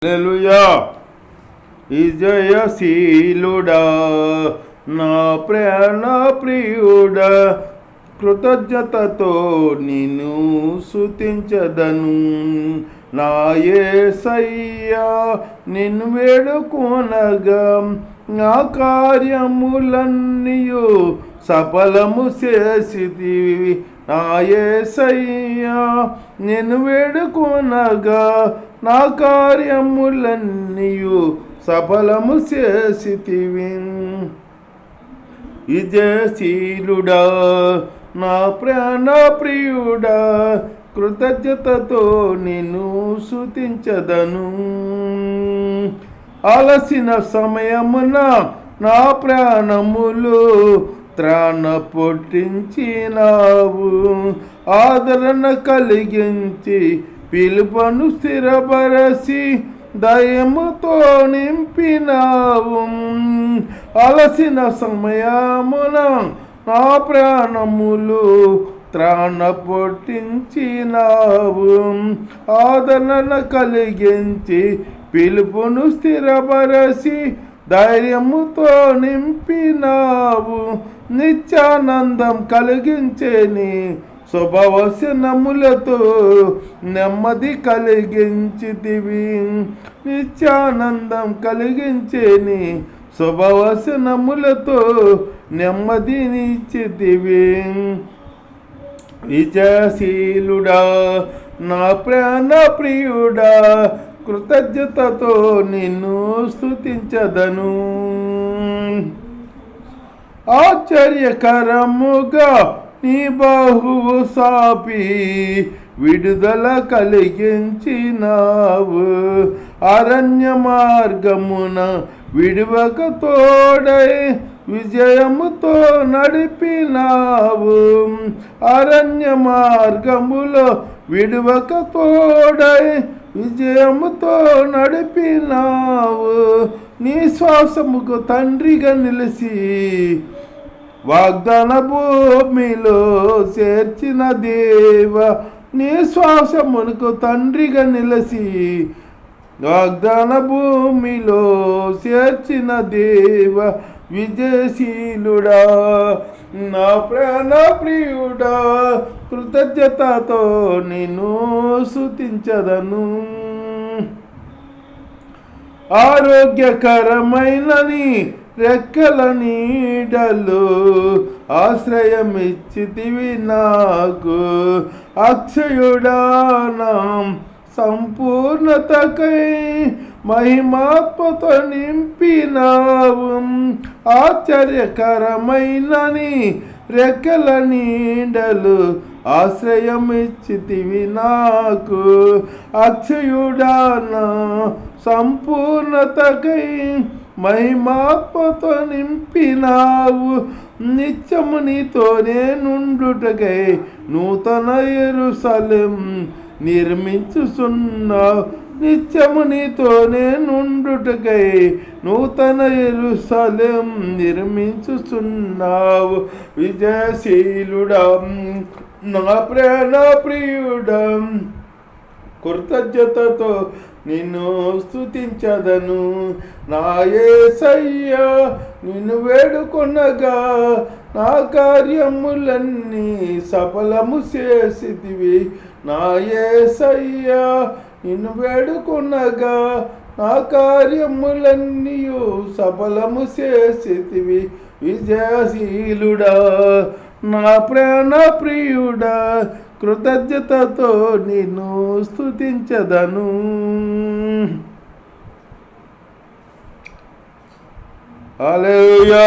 హల్లెలూయా. విజయశీలుడా నా ప్రాణ ప్రియుడా, కృతజ్ఞతతో నిన్ను స్తుతించదను. నా యేసయ్యా నిన్ను వేడుకొనగా నా కార్యములన్నీయు సఫలము చేసితివి. నా యేసయ్యా నిన్ను వేడుకొనగా నా కార్యములన్నీయు సఫలము చేసితివి. విజయశీలుడా నా ప్రాణ ప్రియుడా, కృతజ్ఞతతో నిన్ను స్తుతించదను. అలసిన సమయమున నా ప్రాణములు త్రాణ పొట్టించినావు. ఆదరణ కలిగించి పిలుపను స్థిరపరచి దయముతో నింపినావు. అలసిన సమయమున నా ప్రాణములు త్రాణ పొట్టించినావు. ఆదరణ కలిగించి పిలుపును స్థిరపరచి ధైర్యముతో నింపినావు. నిత్యానందం కలిగించే నీ శుభవచనములతో నెమ్మది కలిగించితివి. నిత్యానందం కలిగించే నీ శుభవచనములతో నెమ్మదినిచ్చితివి. విజయశీలుడా నా ప్రాణ ప్రియుడా, కృతజ్ఞతతో నిన్ను స్తుతించదను. ఆశ్చర్యకరముగా నీ బాహువు సాపి విడుదల కలిగించినావు. అరణ్య మార్గమున విడువక తోడై విజయముతో నడిపినావు. అరణ్య మార్గములో విడువక తోడై విజయముతో నడిపినావు. నీ శ్వాసముకు తండ్రిగా నిలిచి వాగ్దాన భూమిలో చేర్చిన దేవ. నీ శ్వాసమునకు తండ్రిగా నిలిచి వాగ్దాన భూమిలో చేర్చిన దేవ. విజయశీలుడా నా ప్రాణ ప్రియుడా, కృతజ్ఞతతో నిన్ను స్తుతించదను. ఆరోగ్యకరమైన నీ రెక్కల నీడలో ఆశ్రయమిచ్చితివి నాకు. అక్షయుడా నా సంపూర్ణతకై మహిమాత్మతో నింపినావు. ఆశ్చర్యకరమైన నీ రెక్కల నీడలు ఆశ్రయమిచ్చితివి నాకు. అక్షయుడా నా సంపూర్ణతకై మహిమాత్మతో నింపినావు. నిత్యము నీతోనే నుండుటకై నూతన యెరూషలేం నిర్మించుచున్నావు. నిత్యము నీతోనే నుండుటకై నూతన యెరూషలేం నిర్మించుచున్నావు. విజయశీలుడా నా ప్రాణ ప్రియుడా, కృతజ్ఞతతో నిన్ను స్తుతించదను. నా యేసయ్యా నిన్ను వేడుకొనగా నా కార్యములన్నీ సఫలము చేసితివి. నా యేసయ్యా నిన్ను వేడుకొనగా నా కార్యములన్నీ సఫలము చేసితివి. విజయశీలుడా నా ప్రాణ ప్రియుడా, కృతజ్ఞతతో నిన్ను స్తుతించదను. హల్లెలూయా.